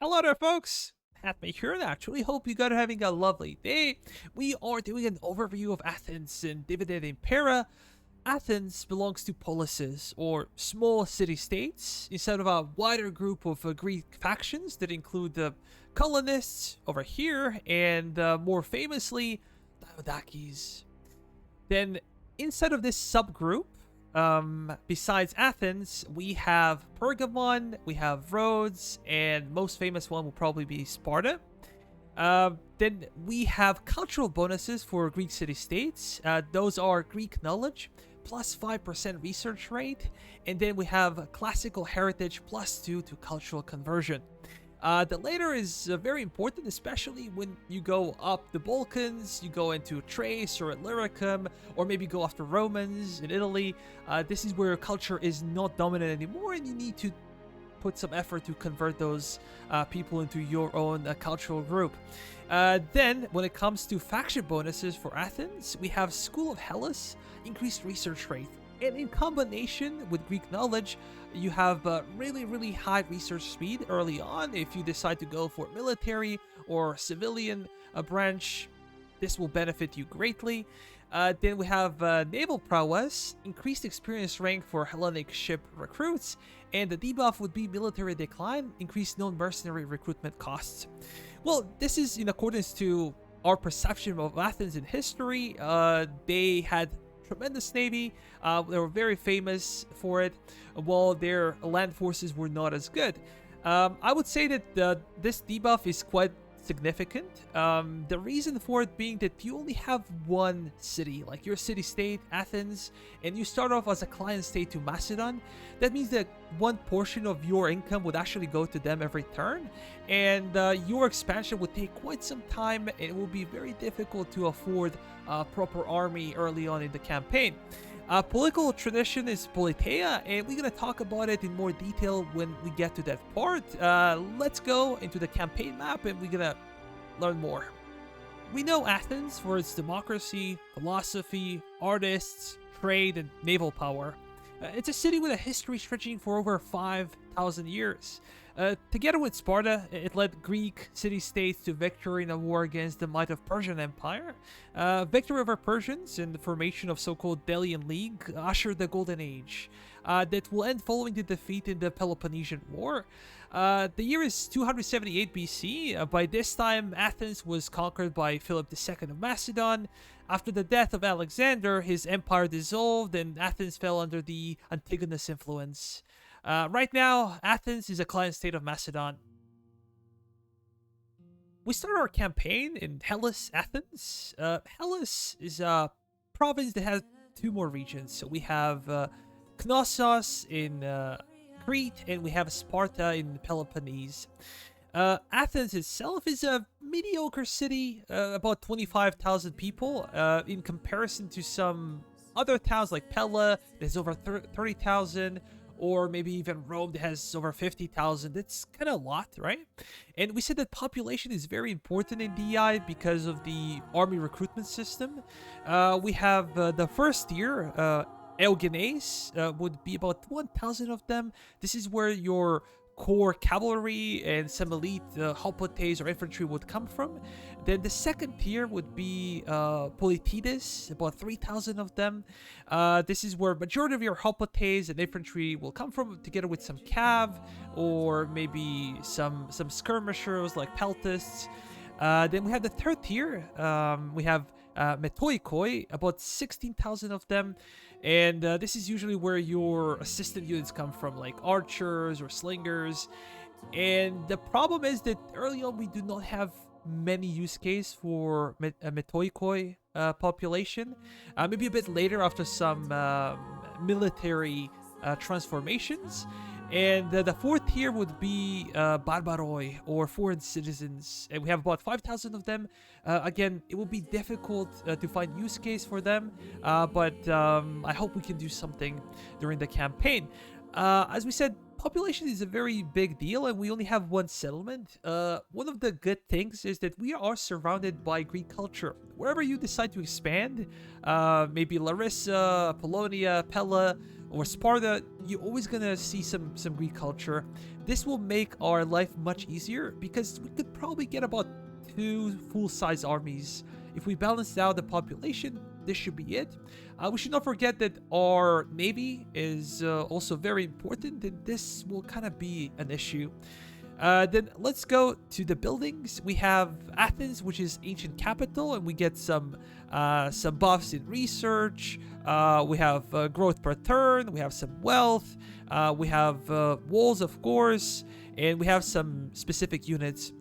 Hello there, folks. Hatmate here, and I actually hope you guys are having a lovely day. We are doing an overview of Athens and divided Impera. Athens belongs to polises, or small city-states, instead of a wider group of Greek factions that include the colonists over here, and more famously, Diadochis. Then, inside of this subgroup, besides Athens, we have Pergamon, we have Rhodes, and most famous one will probably be Sparta. Then we have cultural bonuses for Greek city-states. Those are Greek knowledge, plus 5% research rate, and then we have classical heritage, plus 2 to cultural conversion. The later is very important, especially when you go up the Balkans, you go into Thrace or Illyricum, or maybe go after Romans in Italy. This is where culture is not dominant anymore, and you need to put some effort to convert those people into your own cultural group. Then, when it comes to faction bonuses for Athens, we have School of Hellas, increased research rate. And in combination with Greek knowledge, you have really high research speed early on. If you decide to go for military or civilian branch, this will benefit you greatly. Then we have naval prowess, increased experience rank for Hellenic ship recruits, and the debuff would be military decline, increased non-mercenary recruitment costs. Well, this is in accordance to our perception of Athens in history. They had tremendous navy. They were very famous for it, while their land forces were not as good. I would say that this debuff is quite significant. The reason for it being that you only have one city, like your city-state, Athens, and you start off as a client state to Macedon. That means that one portion of your income would actually go to them every turn, and your expansion would take quite some time, and it will be very difficult to afford a proper army early on in the campaign. Political tradition is Politeia, and we're going to talk about it in more detail when we get to that part. Let's go into the campaign map, and we're going to learn more. We know Athens for its democracy, philosophy, artists, trade, and naval power. It's a city with a history stretching for over 5,000 years. Together with Sparta, it led Greek city-states to victory in a war against the might of Persian Empire. Victory over Persians and the formation of so-called Delian League ushered the Golden Age that will end following the defeat in the Peloponnesian War. The year is 278 BC. By this time, Athens was conquered by Philip II of Macedon. After the death of Alexander, his empire dissolved and Athens fell under the Antigonus influence. Right now, Athens is a client state of Macedon. We start our campaign in Hellas, Athens. Hellas is a province that has two more regions. So we have Knossos in Crete, and we have Sparta in Peloponnese. Athens itself is a mediocre city, about 25,000 people, in comparison to some other towns like Pella, there's over 30,000, or maybe even Rome that has over 50,000. It's kind of a lot, right? And we said that population is very important in DI because of the army recruitment system. We have the first tier, Eugenes, would be about 1,000 of them. This is where your core cavalry and some elite hoplites or infantry would come from. Then the second tier would be Politides, about 3,000 of them. This is where majority of your hoplites and infantry will come from, together with some cav or maybe some skirmishers like peltists. Then we have the third tier. We have Metoikoi, about 16,000 of them. And this is usually where your assistant units come from, like archers or slingers. And the problem is that early on we do not have many use case for Metoikoi population. Maybe a bit later after some military transformations. And the fourth tier would be Barbaroi, or foreign citizens, and we have about 5,000 of them. Again, it will be difficult to find use case for them, but I hope we can do something during the campaign. As we said, population is a very big deal, and we only have one settlement. One of the good things is that we are surrounded by Greek culture. Wherever you decide to expand, maybe Larissa, Apollonia, Pella, or Sparta, you're always gonna see some Greek culture. This will make our life much easier because we could probably get about 2 full-size armies. If we balance out the population, this should be it. We should not forget that our navy is also very important, and this will kind of be an issue. Then let's go to the buildings. We have Athens, which is ancient capital, and we get some buffs in research. We have growth per turn. We have some wealth. We have walls, of course, and we have some specific units.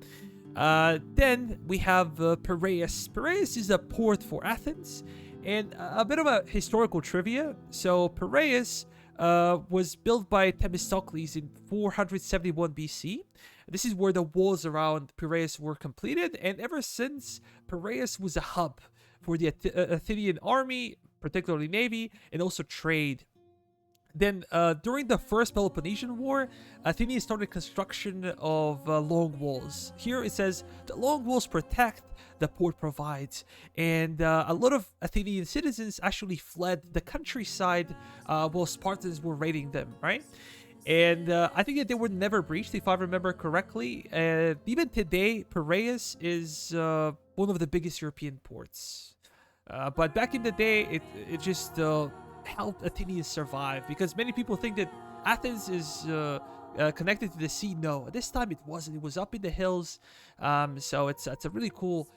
Then we have Piraeus. Piraeus is a port for Athens, and a bit of a historical trivia. So Piraeus was built by Themistocles in 471 BC. This is where the walls around Piraeus were completed, and ever since, Piraeus was a hub for the Athenian army, particularly navy, and also trade. Then, during the First Peloponnesian War, Athenians started construction of long walls. Here it says, the long walls protect, the port provides. And a lot of Athenian citizens actually fled the countryside while Spartans were raiding them, right? And I think that they were never breached, if I remember correctly. Even today, Piraeus is one of the biggest European ports. But back in the day, it just helped Athenians survive, because many people think that Athens is connected to the sea. No, at this time it wasn't. It was up in the hills. So it's a really cool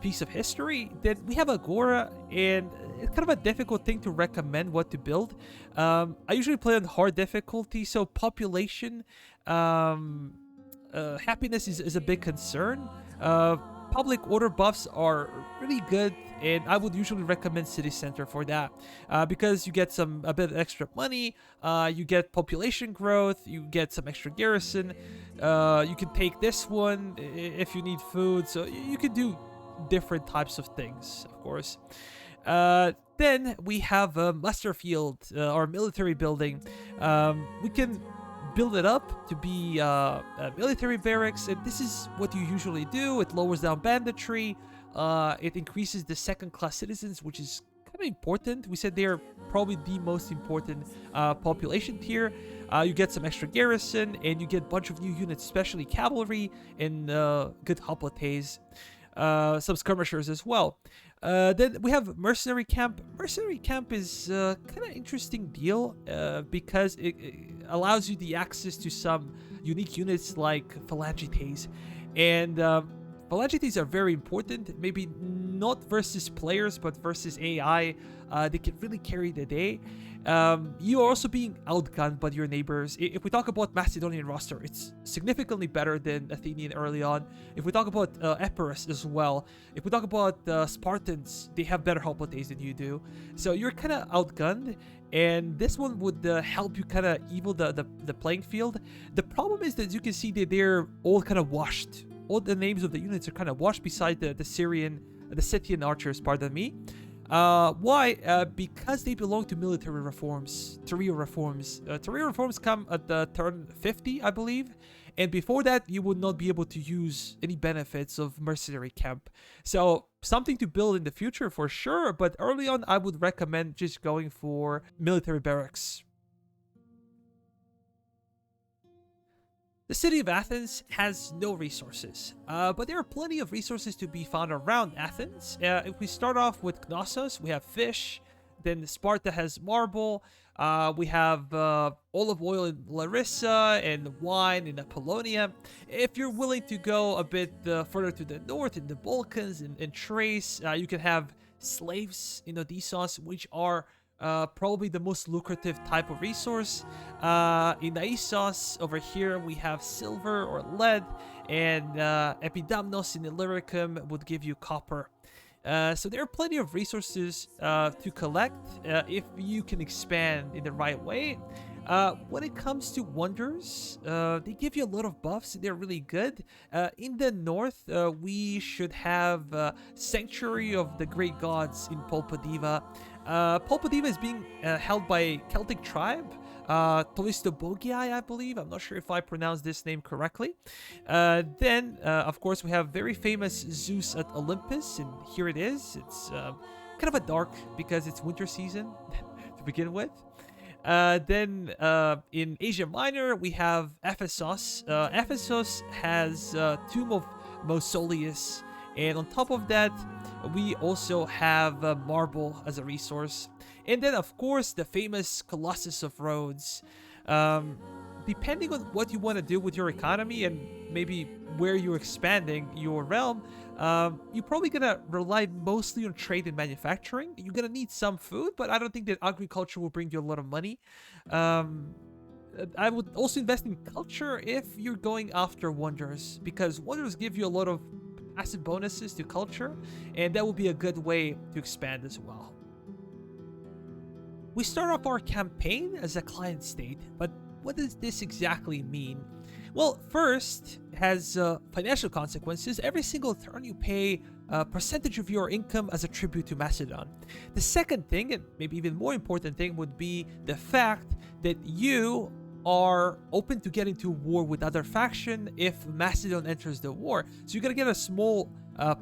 piece of history. Then we have Agora, and it's kind of a difficult thing to recommend what to build. I usually play on hard difficulty, so population happiness is a big concern. Public order buffs are really good, and I would usually recommend City Center for that, because you get a bit of extra money, you get population growth, you get some extra garrison, you can take this one if you need food, so you can do different types of things, of course. Then we have muster field, our military building. We can build it up to be a military barracks, and this is what you usually do. It lowers down banditry, it increases the second-class citizens, which is kind of important. We said they're probably the most important population tier. You get some extra garrison, and you get a bunch of new units, especially cavalry and good hoplites, some skirmishers as well. Then we have Mercenary Camp. Mercenary Camp is kind of interesting deal because it allows you the access to some unique units like Phalangites. And Phalangites are very important, maybe not versus players, but versus AI. They can really carry the day. You are also being outgunned by your neighbors. If we talk about Macedonian roster, it's significantly better than Athenian early on. If we talk about Epirus as well, if we talk about Spartans, they have better hoplites than you do. So you're kind of outgunned, and this one would help you kind of even the playing field. The problem is that you can see that they're all kind of washed. All the names of the units are kind of washed beside the Scythian archers, pardon me. Why? Because they belong to military reforms, Tyria reforms. Tyria reforms come at the turn 50, I believe. And before that, you would not be able to use any benefits of Mercenary Camp. So, something to build in the future for sure, but early on, I would recommend just going for military barracks. The city of Athens has no resources, but there are plenty of resources to be found around Athens. If we start off with Knossos, we have fish. Then Sparta has marble. We have olive oil in Larissa and wine in Apollonia. If you're willing to go a bit further to the north in the Balkans and Thrace, you can have slaves in Odysseus, which are probably the most lucrative type of resource. In Naissos, over here, we have silver or lead, and Epidamnos in Illyricum would give you copper. So there are plenty of resources to collect if you can expand in the right way. When it comes to wonders, they give you a lot of buffs. They're really good. In the north, we should have Sanctuary of the Great Gods in Polpodiva. Polpodiva is being held by a Celtic tribe, Tolistobogiai, I believe. I'm not sure if I pronounced this name correctly. Then, of course, we have very famous Zeus at Olympus, and here it is. It's kind of a dark because it's winter season to begin with. Then in Asia Minor, we have Ephesus. Ephesus has Tomb of Mausoleus, and on top of that, we also have marble as a resource. And then, of course, the famous Colossus of Rhodes. Um, Depending on what you want to do with your economy and maybe where you're expanding your realm, you're probably gonna rely mostly on trade and manufacturing. You're gonna need some food, but I don't think that agriculture will bring you a lot of money. Um, I would also invest in culture if you're going after wonders, because wonders give you a lot of passive bonuses to culture, and that will be a good way to expand as well. We start off our campaign as a client state, but what does this exactly mean? Well, first, it has financial consequences. Every single turn you pay a percentage of your income as a tribute to Macedon. The second thing, and maybe even more important thing, would be the fact that you are open to get into war with other faction if Macedon enters the war. So you're gonna get a small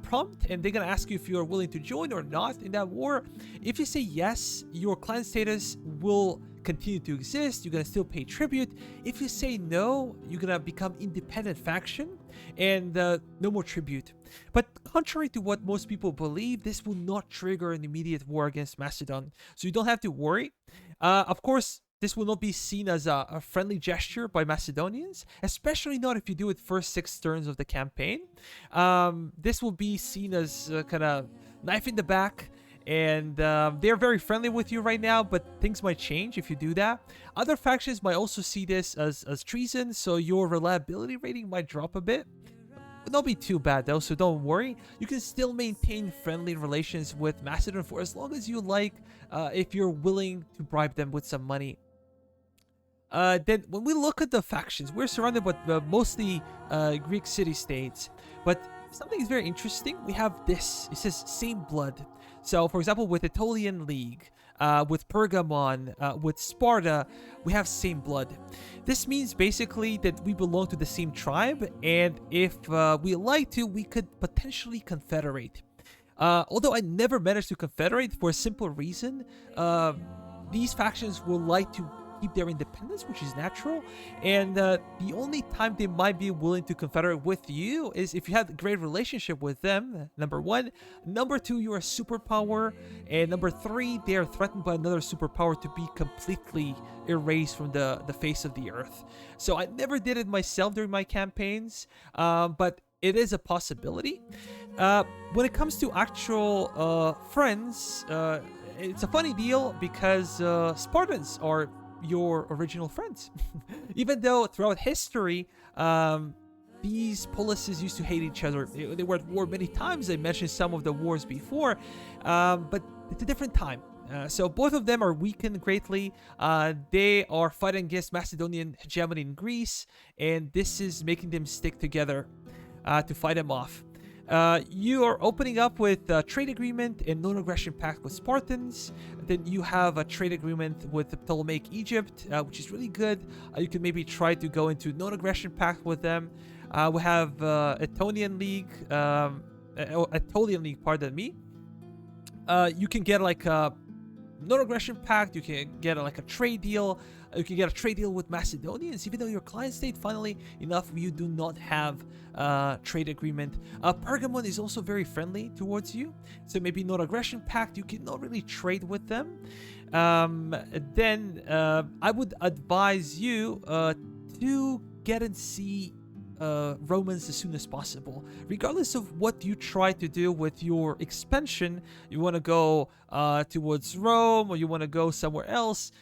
prompt, and they're gonna ask you if you are willing to join or not in that war. If you say yes, your clan status will continue to exist. You're gonna still pay tribute. If you say no, you're gonna become independent faction and no more tribute. But contrary to what most people believe, this will not trigger an immediate war against Macedon, so you don't have to worry. Of course, this will not be seen as a friendly gesture by Macedonians, especially not if you do it first 6 turns of the campaign. This will be seen as kind of knife in the back, and they're very friendly with you right now, but things might change if you do that. Other factions might also see this as treason, so your reliability rating might drop a bit. But not be too bad though, so don't worry. You can still maintain friendly relations with Macedon for as long as you like, if you're willing to bribe them with some money. Then when we look at the factions, we're surrounded by mostly Greek city-states, but something is very interesting. We have this. It says same blood. So, for example, with Aetolian League, with Pergamon, with Sparta, we have same blood. This means basically that we belong to the same tribe, and if we like to, we could potentially confederate. Although I never managed to confederate for a simple reason, these factions will like to keep their independence, which is natural, and the only time they might be willing to confederate with you is if you have a great relationship with them, number one. Number two, you're a superpower, and number three, they are threatened by another superpower to be completely erased from the face of the earth. So I never did it myself during my campaigns, but it is a possibility. When it comes to actual friends, it's a funny deal because Spartans are your original friends. Even though throughout history, these polises used to hate each other. They were at war many times. I mentioned some of the wars before, but it's a different time. So both of them are weakened greatly. They are fighting against Macedonian hegemony in Greece, and this is making them stick together to fight them off. You are opening up with a trade agreement and non-aggression pact with Spartans. Then you have a trade agreement with Ptolemaic Egypt, which is really good. You can maybe try to go into non-aggression pact with them. We have Aetolian League, pardon me. You can get like a non-aggression pact. You can get like a trade deal. You can get a trade deal with Macedonians, even though your client state, funnily enough, you do not have a trade agreement. Pergamon is also very friendly towards you, so maybe not aggression pact. You cannot really trade with them. Then I would advise you to get and see Romans as soon as possible. Regardless of what you try to do with your expansion, you want to go towards Rome or you want to go somewhere else,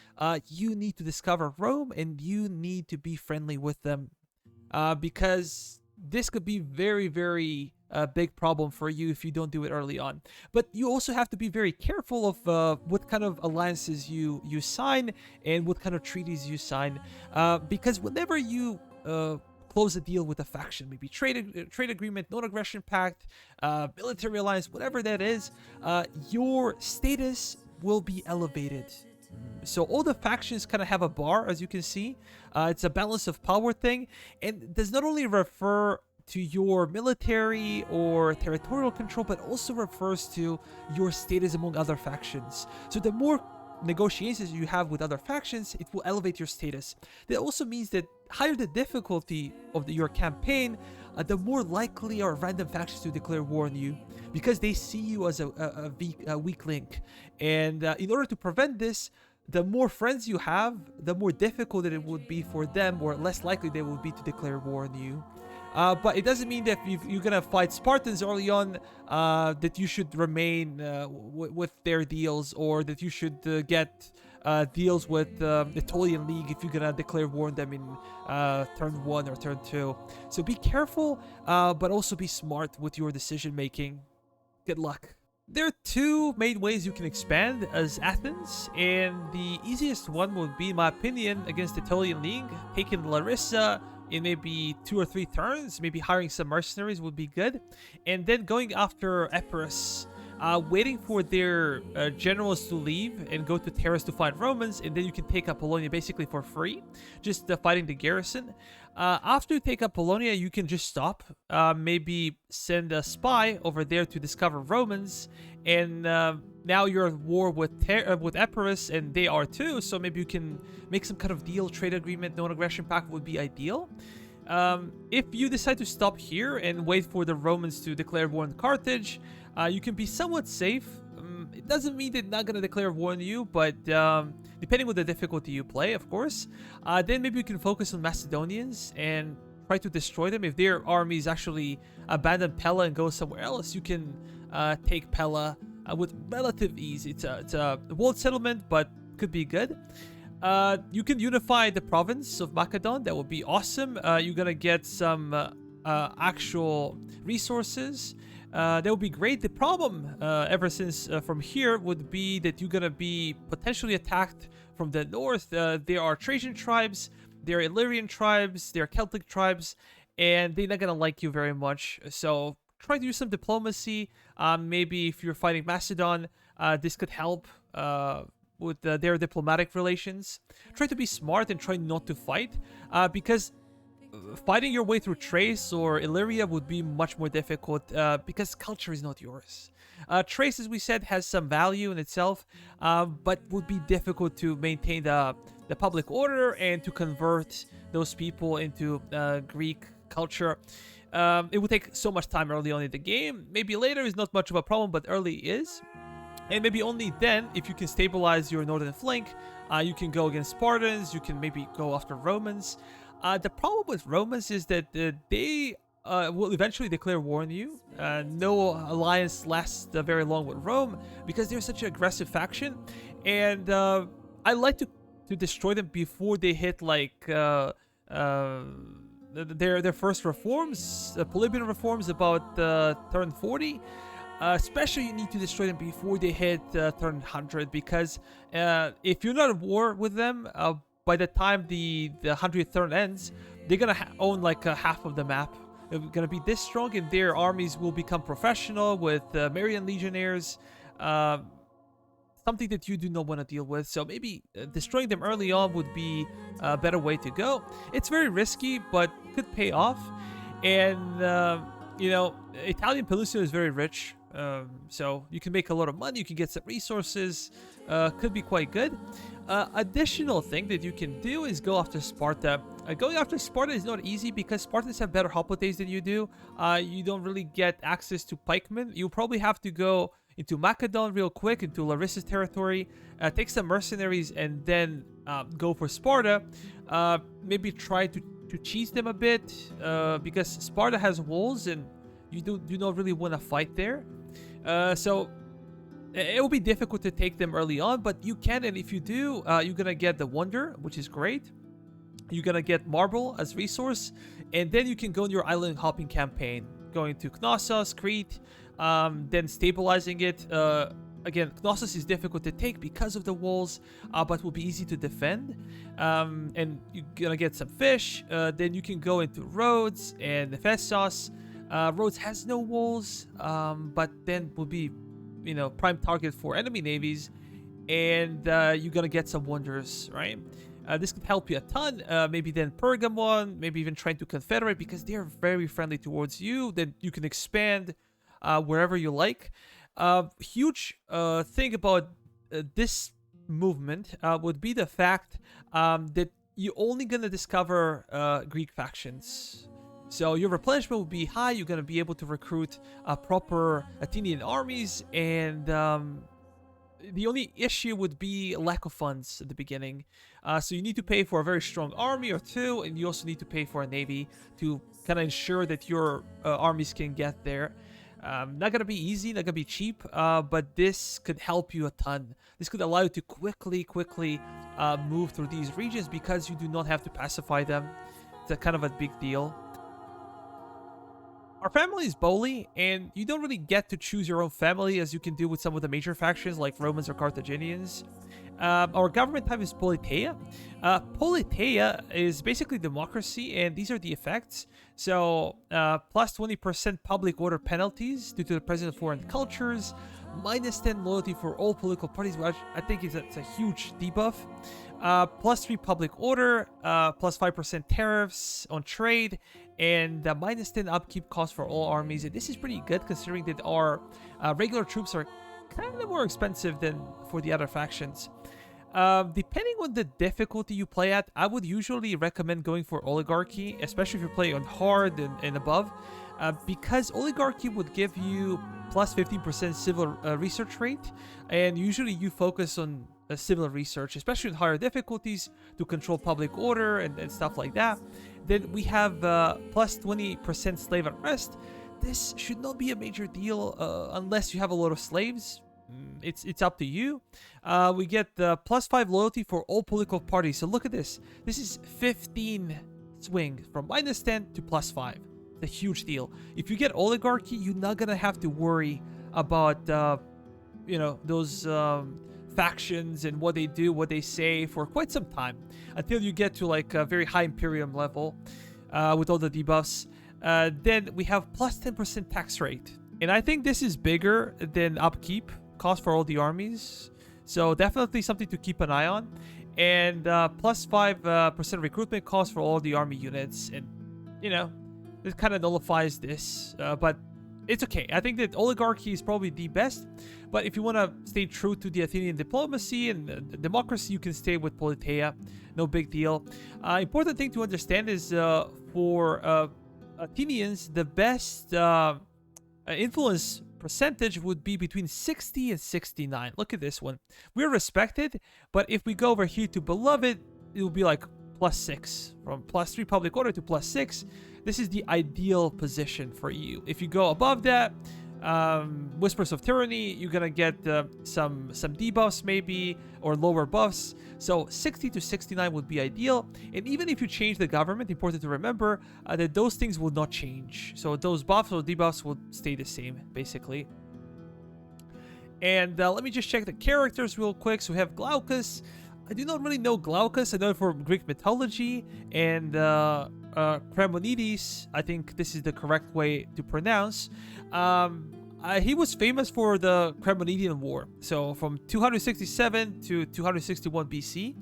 you need to discover Rome and you need to be friendly with them, because this could be very, very big problem for you if you don't do it early on. But you also have to be very careful of what kind of alliances you sign and what kind of treaties you sign, because whenever you close a deal with a faction, maybe trade agreement, non-aggression pact, military alliance, whatever that is, your status will be elevated. So all the factions kind of have a bar, as you can see. It's a balance of power thing, and does not only refer to your military or territorial control, but also refers to your status among other factions. So the more negotiations you have with other factions, it will elevate your status. That also means that higher the difficulty of your campaign, the more likely are random factions to declare war on you, because they see you as a weak link. And in order to prevent this, the more friends you have, the more difficult it would be for them, or less likely they will be to declare war on you. But it doesn't mean that if you're gonna fight Spartans early on, that you should remain with their deals, or that you should get deals with the Aetolian League if you're gonna declare war on them in turn 1 or turn 2. So be careful, but also be smart with your decision making. Good luck. There are two main ways you can expand as Athens, and the easiest one would be, in my opinion, against the Aetolian League, taking Larissa in maybe 2 or 3 turns, maybe hiring some mercenaries would be good, and then going after Epirus, waiting for their generals to leave and go to Terrace to find Romans, and then you can take Apollonia basically for free, just fighting the garrison. After you take Apollonia, you can just stop, maybe send a spy over there to discover Romans, and now you're at war with Epirus, and they are too, so maybe you can make some kind of deal, trade agreement, non-aggression pact would be ideal. If you decide to stop here and wait for the Romans to declare war on Carthage, you can be somewhat safe. It doesn't mean they're not going to declare war on you, but depending on the difficulty you play, of course, then maybe you can focus on Macedonians and try to destroy them. If their armies actually abandon Pella and go somewhere else, you can take Pella with relative ease. It's a walled settlement, but could be good. You can unify the province of Macedon. That would be awesome. You're going to get some actual resources. That would be great. The problem, ever since from here, would be that you're gonna be potentially attacked from the north. There are Trajan tribes, there are Illyrian tribes, there are Celtic tribes, and they're not gonna like you very much. So try to use some diplomacy. Maybe if you're fighting Macedon, this could help with their diplomatic relations. Try to be smart and try not to fight, because fighting your way through Thrace or Illyria would be much more difficult, because culture is not yours. Thrace, as we said, has some value in itself, but would be difficult to maintain the public order and to convert those people into Greek culture. It would take so much time early on in the game. Maybe later is not much of a problem, but early is. And maybe only then, if you can stabilize your northern flank, you can go against Spartans, you can maybe go after Romans. The problem with Romans is that they will eventually declare war on you. No alliance lasts very long with Rome because they're such an aggressive faction, and I like to destroy them before they hit like their first reforms, Polybian reforms about turn 40. Especially you need to destroy them before they hit turn 100, because if you're not at war with them, by the time the 100th turn ends, they're gonna own like half of the map. They're gonna be this strong, and their armies will become professional with Marian legionnaires. Something that you do not want to deal with. So maybe destroying them early on would be a better way to go. It's very risky, but could pay off. And you know, Italian Peninsula is very rich. So you can make a lot of money, you can get some resources, could be quite good. Additional thing that you can do is go after Sparta. Going after Sparta is not easy because Spartans have better hoplites than you do. You don't really get access to pikemen. You probably have to go into Macedon real quick, into Larissa's territory, take some mercenaries, and then go for Sparta. Maybe try to cheese them a bit, because Sparta has walls and you do not really want to fight there. So it will be difficult to take them early on, but you can, and if you do, you're gonna get the Wonder, which is great. You're gonna get Marble as resource, and then you can go on your island hopping campaign, going to Knossos, Crete, then stabilizing it. Again, Knossos is difficult to take because of the walls, but will be easy to defend. And you're gonna get some fish. Then you can go into Rhodes and Ephesus. Rhodes has no walls, but then will be, you know, prime target for enemy navies, and you're gonna get some wonders, right? This could help you a ton. Maybe then Pergamon, maybe even trying to confederate, because they're very friendly towards you. Then you can expand wherever you like. Huge thing about this movement would be the fact that you're only gonna discover Greek factions. So your replenishment will be high. You're gonna be able to recruit proper Athenian armies, and the only issue would be lack of funds at the beginning. So you need to pay for a very strong army or two, and you also need to pay for a navy to kind of ensure that your armies can get there. Not gonna be easy, not gonna be cheap, but this could help you a ton. This could allow you to quickly move through these regions because you do not have to pacify them. It's a kind of a big deal. Our family is Boli, and you don't really get to choose your own family as you can do with some of the major factions like Romans or Carthaginians. Our government type is Politeia. Politeia is basically democracy, and these are the effects. So, plus 20% public order penalties due to the presence of foreign cultures, minus 10 loyalty for all political parties, which I think it's a huge debuff. Plus 3 public order, plus 5% tariffs on trade, and minus 10 upkeep cost for all armies. And this is pretty good considering that our regular troops are kind of more expensive than for the other factions. Depending on the difficulty you play at, I would usually recommend going for oligarchy, especially if you're playing on hard and above, because oligarchy would give you plus 15% civil research rate, and usually you focus on civil research, especially in higher difficulties, to control public order and stuff like that. Then we have plus 20% slave at rest. This should not be a major deal unless you have a lot of slaves. It's up to you. We get the plus 5 loyalty for all political parties. So look at this. This is 15 swing from minus 10 to plus 5. It's a huge deal. If you get oligarchy, you're not gonna have to worry about those factions and what they do, what they say for quite some time until you get to like a very high Imperium level with all the debuffs. Then we have plus 10% tax rate, and I think this is bigger than upkeep cost for all the armies, so definitely something to keep an eye on. And plus 5% recruitment cost for all the army units, and it kind of nullifies this, but it's okay. I think that oligarchy is probably the best, but if you want to stay true to the Athenian diplomacy and democracy, you can stay with Politeia. No big deal. Important thing to understand is for Athenians, the best influence percentage would be between 60 and 69. Look at this one. We're respected, but if we go over here to beloved, it will be like plus 6. From plus 3 public order to plus 6. This is the ideal position for you. If you go above that, Whispers of Tyranny, you're gonna get some debuffs maybe, or lower buffs. So 60 to 69 would be ideal. And even if you change the government, important to remember that those things will not change. So those buffs or debuffs will stay the same, basically. And let me just check the characters real quick. So we have Glaucus. I do not really know Glaucus. I know it from Greek mythology. And Chremonides, I think this is the correct way to pronounce. He was famous for the Chremonidean War, so from 267 to 261 BC.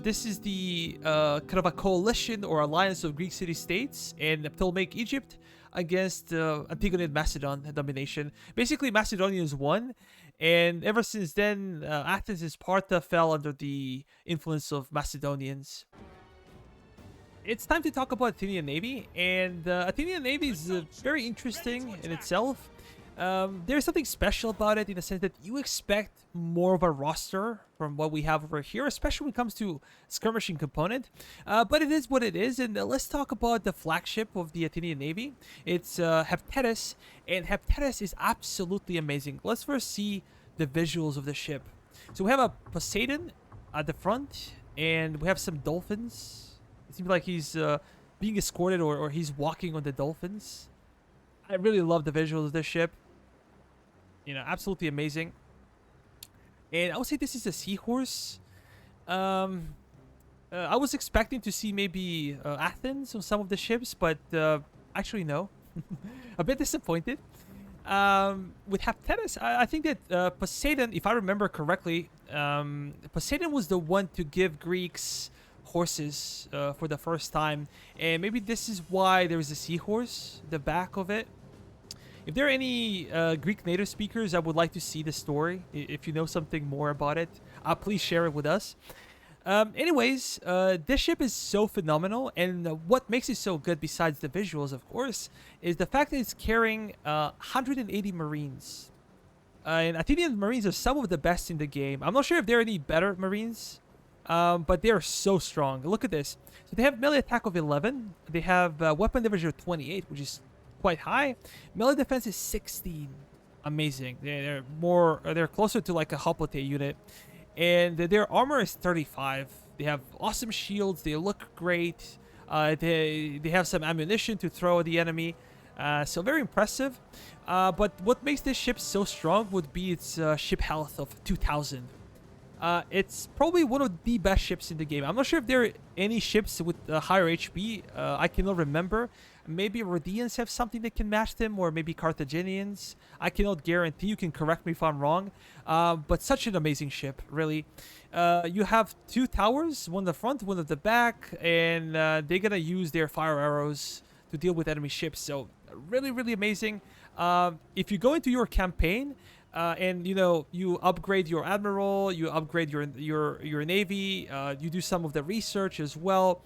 This is the kind of a coalition or alliance of Greek city-states and Ptolemaic Egypt against Antigonian Macedon domination. Basically, Macedonians won, and ever since then, Athens and Sparta fell under the influence of Macedonians. It's time to talk about Athenian Navy, and Athenian Navy is very interesting in itself. There's something special about it in the sense that you expect more of a roster from what we have over here, especially when it comes to skirmishing component. But it is what it is, and let's talk about the flagship of the Athenian Navy. It's Heptaestus, and Heptaestus is absolutely amazing. Let's first see the visuals of the ship. So we have a Poseidon at the front, and we have some dolphins. It seems like he's being escorted or he's walking on the dolphins. I really love the visuals of this ship. Absolutely amazing. And I would say this is a seahorse. I was expecting to see maybe Athens on some of the ships, but actually no. A bit disappointed. With Heptaestus, I think that Poseidon, if I remember correctly, Poseidon was the one to give Greeks horses for the first time, and maybe this is why there is a seahorse the back of it. If there are any Greek native speakers that would like to see the story, if you know something more about it, please share it with us. Anyways, this ship is so phenomenal, and what makes it so good, besides the visuals, of course, is the fact that it's carrying 180 Marines. And Athenian Marines are some of the best in the game. I'm not sure if there are any better Marines, but they are so strong. Look at this. So they have melee attack of 11. They have weapon damage of 28, which is quite high. Melee defense is 16. Amazing. They're more. They're closer to like a hoplite unit. And their armor is 35. They have awesome shields. They look great. They have some ammunition to throw at the enemy. So very impressive. But what makes this ship so strong would be its ship health of 2,000. It's probably one of the best ships in the game. I'm not sure if there are any ships with higher HP. I cannot remember. Maybe Rhodians have something that can match them, or maybe Carthaginians. I cannot guarantee. You can correct me if I'm wrong. But such an amazing ship, really. You have 2 towers, one at the front, one at the back, and they're gonna use their fire arrows to deal with enemy ships. So really, really amazing. If you go into your campaign, and you upgrade your admiral, you upgrade your navy, you do some of the research as well.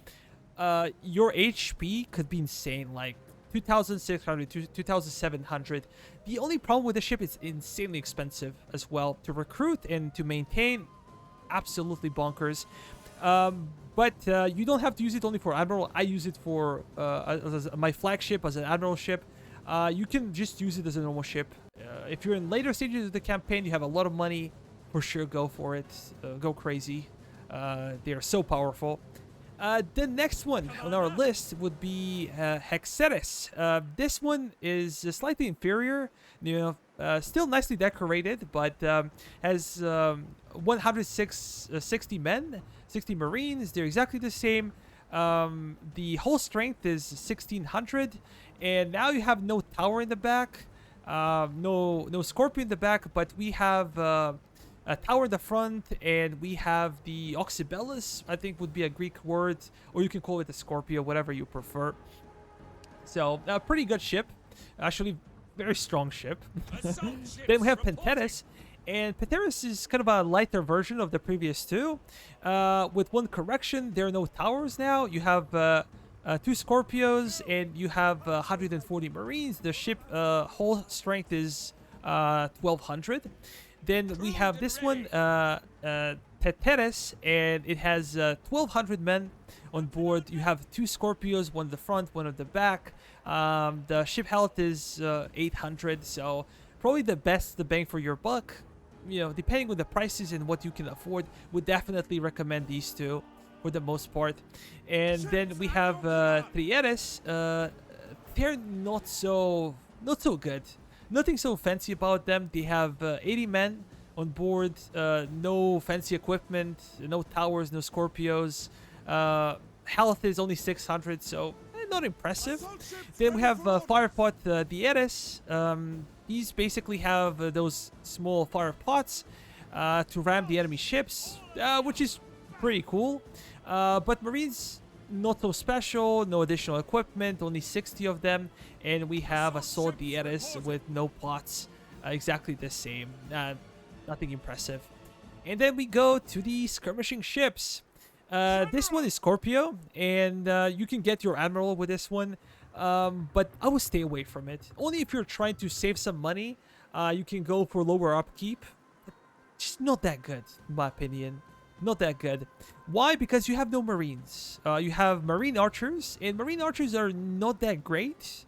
Your HP could be insane, like 2,600 to 2,700. The only problem with the ship is insanely expensive as well to recruit and to maintain. Absolutely bonkers. But you don't have to use it only for admiral. I use it for as my flagship, as an admiral ship. You can just use it as a normal ship. If you're in later stages of the campaign, you have a lot of money, for sure go for it. Go crazy. They are so powerful. The next one on our list would be Hexeris. This one is slightly inferior, still nicely decorated, but has 160 men, 60 Marines. They're exactly the same. The whole strength is 1,600, and now you have no tower in the back, no Scorpion in the back, but we have a tower in the front, and we have the Oxybellus, I think would be a Greek word, or you can call it a Scorpio, whatever you prefer. So, a pretty good ship. Actually, very strong ship. Then we have Penteris, and Penteris is kind of a lighter version of the previous two. With one correction, there are no towers now. You have 2 Scorpios, and you have 140 Marines. The ship whole strength is 1,200. Then we have this one, Teteris, and it has 1,200 men on board. You have 2 Scorpios, one at the front, one at the back. The ship health is 800, so probably the bang for your buck. Depending on the prices and what you can afford, would definitely recommend these two for the most part. And then we have Trieres. They're not so good. Nothing so fancy about them. They have 80 men on board, no fancy equipment, no towers, no Scorpios. Health is only 600, so not impressive. Then we have Firepot Dieres. These basically have those small fire pots to ram the enemy ships, which is pretty cool. But Marines, not so special, no additional equipment, only 60 of them, and we have a Sword Dieres with no pots, exactly the same, nothing impressive. And then we go to the skirmishing ships. This one is Scorpio, and you can get your admiral with this one, but I would stay away from it. Only if you're trying to save some money, you can go for lower upkeep. Just not that good, in my opinion. Not that good. Why? Because you have no Marines. You have Marine Archers, and Marine Archers are not that great.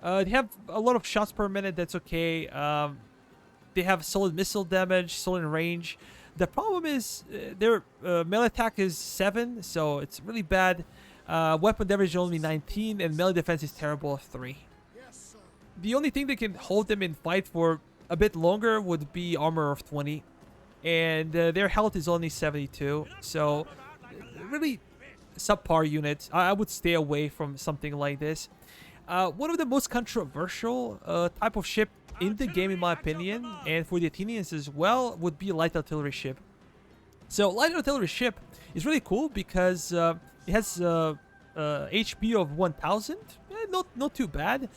They have a lot of shots per minute, that's okay. They have solid missile damage, solid range. The problem is their melee attack is 7, so it's really bad. Weapon damage is only 19, and melee defense is terrible of 3. The only thing that can hold them in fight for a bit longer would be armor of 20. And their health is only 72, so really subpar unit. I would stay away from something like this. One of the most controversial type of ship in the game, in my opinion, and for the Athenians as well, would be light artillery ship. So light artillery ship is really cool because it has HP of 1000. Not too bad.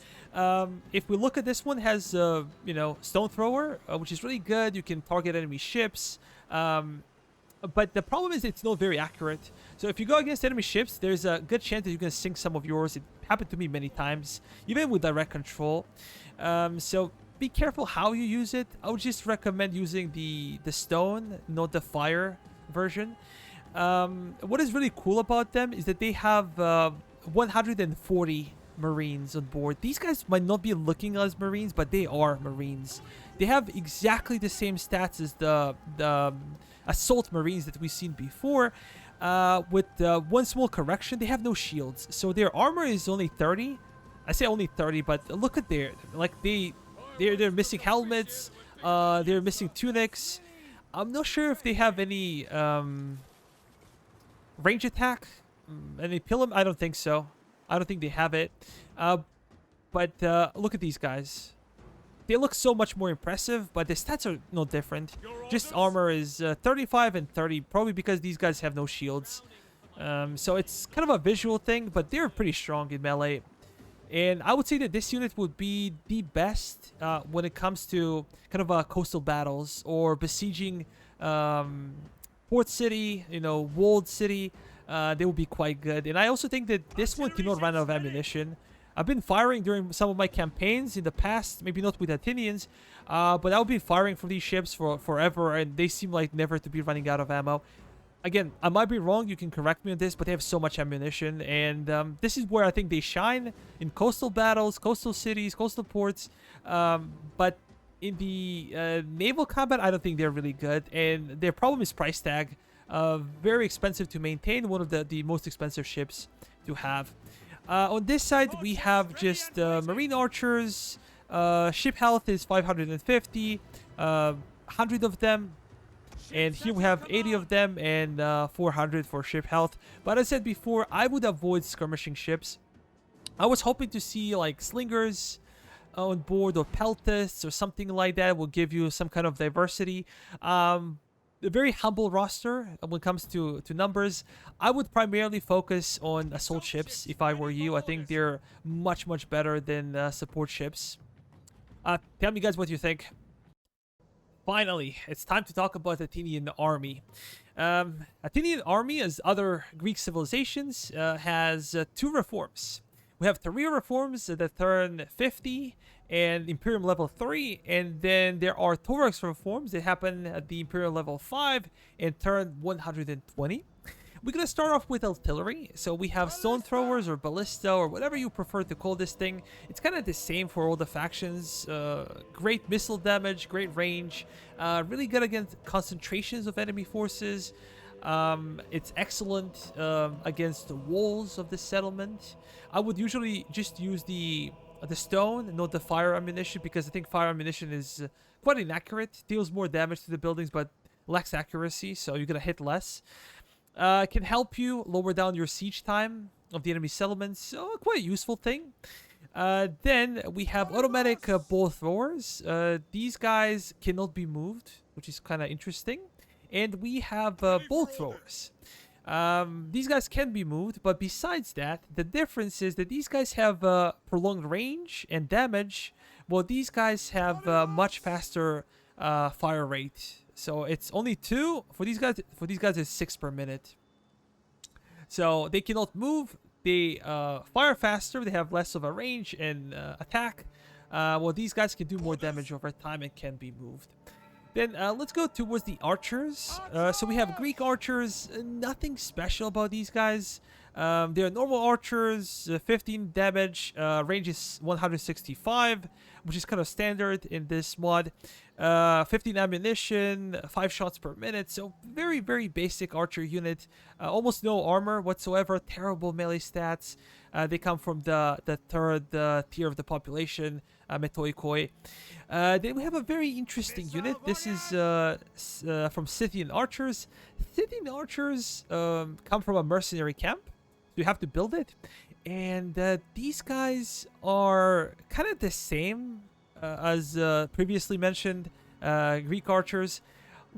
If we look at this one, has you know, stone thrower, which is really good. You can target enemy ships. But the problem is it's not very accurate. So if you go against enemy ships, there's a good chance that you're going to sink some of yours. It happened to me many times, even with direct control. So be careful how you use it. I would just recommend using the stone, not the fire version. What is really cool about them is that they have 140 Marines on board. These guys might not be looking as Marines, but they are Marines. They have exactly the same stats as the Assault Marines that we've seen before. With one small correction, they have no shields. So their armor is only 30. I say only 30, but look at their... Like, they're missing helmets. They're missing tunics. I'm not sure if they have any range attack. Any pilum? I don't think so. I don't think they have it. But look at these guys. They look so much more impressive, but the stats are no different. Just armor is 35 and 30, probably because these guys have no shields. So it's kind of a visual thing, but they're pretty strong in melee. And I would say that this unit would be the best when it comes to kind of coastal battles or besieging port city, you know, walled city. They would be quite good. And I also think that this one cannot run out of ammunition. I've been firing during some of my campaigns in the past, maybe not with Athenians, but I've been firing from these ships for forever, and they seem like never to be running out of ammo. Again, I might be wrong, you can correct me on this, but they have so much ammunition, and this is where I think they shine in coastal battles, coastal cities, coastal ports, but in the naval combat, I don't think they're really good, and their problem is price tag. Very expensive to maintain, one of the most expensive ships to have. On this side, we have just marine archers. Ship health is 550, 100 of them. And here we have 80 of them and 400 for ship health. But as I said before, I would avoid skirmishing ships. I was hoping to see like slingers on board or peltists or something like that will give you some kind of diversity. A very humble roster when it comes to numbers. I would primarily focus on assault ships if I were you. I think they're much better than support ships. Tell me guys what you think. Finally, it's time to talk about the Athenian army. Athenian army, as other Greek civilizations, has 2 reforms. We have 3 reforms that turn 50 and Imperium level 3, and then there are Thorax reforms that happen at the Imperium level 5 and turn 120. We're going to start off with artillery. So we have stone throwers or ballista or whatever you prefer to call this thing. It's kind of the same for all the factions. Great missile damage, great range, really good against concentrations of enemy forces. It's excellent against the walls of the settlement. I would usually just use the stone, not the fire ammunition, because I think fire ammunition is quite inaccurate. Deals more damage to the buildings, but lacks accuracy, so you're gonna hit less. It can help you lower down your siege time of the enemy settlements, so quite a useful thing. Then we have automatic ball throwers. These guys cannot be moved, which is kind of interesting. And we have bolt throwers. These guys can be moved, but besides that, the difference is that these guys have prolonged range and damage, while these guys have much faster fire rate. So it's only 2 for these guys. For these guys, it's 6 per minute. So they cannot move. They fire faster. They have less of a range and attack. Well, these guys can do more damage over time and can be moved. Then let's go towards the archers. So we have Greek archers. Nothing special about these guys. They're normal archers, 15 damage, range is 165, which is kind of standard in this mod. 15 ammunition, 5 shots per minute, so very basic archer unit. Almost no armor whatsoever, terrible melee stats. They come from the 3rd tier of the population, Metoikoi. Then we have a very interesting unit. This is from Scythian archers. Scythian archers come from a mercenary camp. You have to build it, and these guys are kind of the same as previously mentioned Greek archers.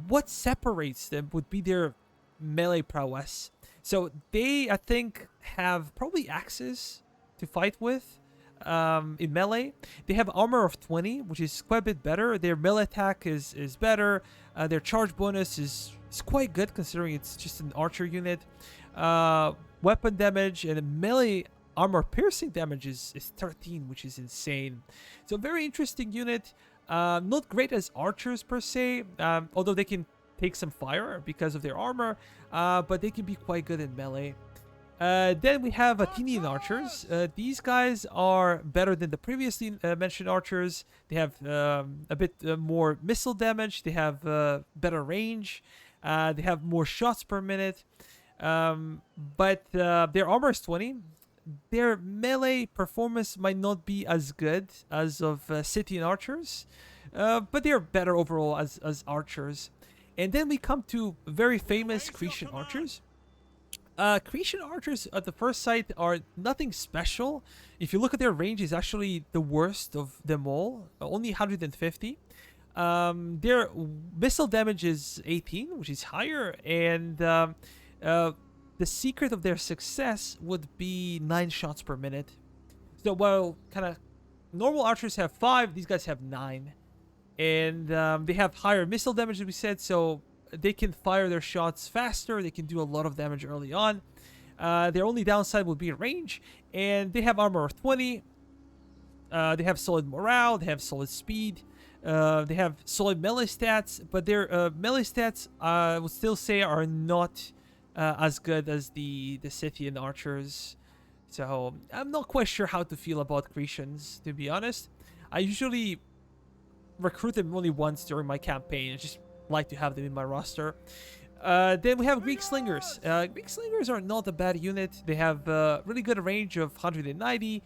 What separates them would be their melee prowess. So they, I think, have probably axes to fight with in melee. They have armor of 20, which is quite a bit better. Their melee attack is better. Their charge bonus is quite good considering it's just an archer unit. Weapon damage and melee armor piercing damage is 13, which is insane. So very interesting unit. Not great as archers per se, although they can take some fire because of their armor, but they can be quite good in melee. Then we have Athenian archers. These guys are better than the previously mentioned archers. They have a bit more missile damage. They have better range. They have more shots per minute. But their armor is 20. Their melee performance might not be as good as of Scythian archers, but they're better overall as archers. And then we come to very famous Cretan archers. Cretan archers at the first sight are nothing special. If you look at their range, is actually the worst of them all, only 150. Their missile damage is 18, which is higher, and the secret of their success would be 9 shots per minute. So while kind of normal archers have 5, these guys have 9, and they have higher missile damage, as we said, so they can fire their shots faster. They can do a lot of damage early on. Their only downside would be range, and they have armor of 20. They have solid morale. They have solid speed. They have solid melee stats, but their melee stats, I would still say, are not as good as the Scythian archers. So I'm not quite sure how to feel about Cretans, to be honest. I usually recruit them only once during my campaign. I just like to have them in my roster. Then we have Greek Slingers. Greek Slingers are not a bad unit. They have really good range of 190.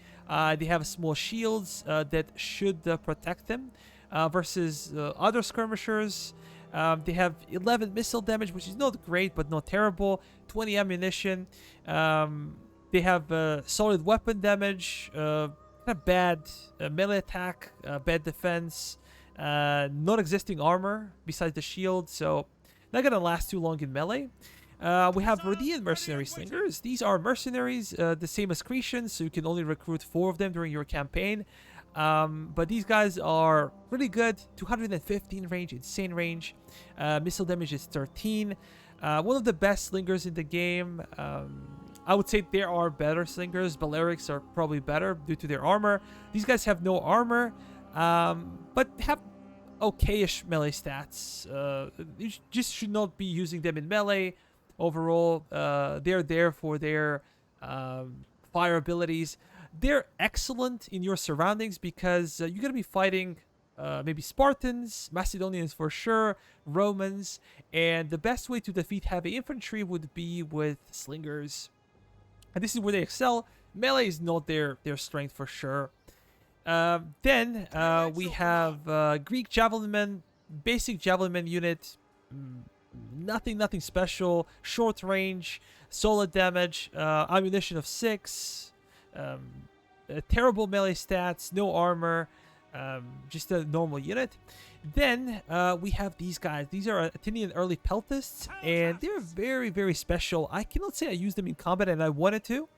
They have small shields that should protect them versus other skirmishers. They have 11 missile damage, which is not great, but not terrible. 20 ammunition. They have solid weapon damage. Kind of bad melee attack, bad defense. Non-existing armor besides the shield, so not gonna last too long in melee. We have Rhodian mercenary slingers. These are mercenaries, the same as Cretans, so you can only recruit 4 of them during your campaign. But these guys are really good. 215 range, insane range. Missile damage is 13. One of the best slingers in the game. I would say there are better slingers. Balearics are probably better due to their armor. These guys have no armor, but have okay-ish melee stats. You just should not be using them in melee. Overall, they're there for their fire abilities. They're excellent in your surroundings because you're going to be fighting maybe Spartans, Macedonians for sure, Romans, and the best way to defeat heavy infantry would be with slingers. And this is where they excel. Melee is not their strength for sure. Then we have Greek Javelinmen, basic Javelinmen unit. Nothing special. Short range, solid damage, ammunition of 6. Terrible melee stats, no armor, just a normal unit. Then we have these guys. These are Athenian early peltists, and they're very special. I cannot say I used them in combat, and I wanted to.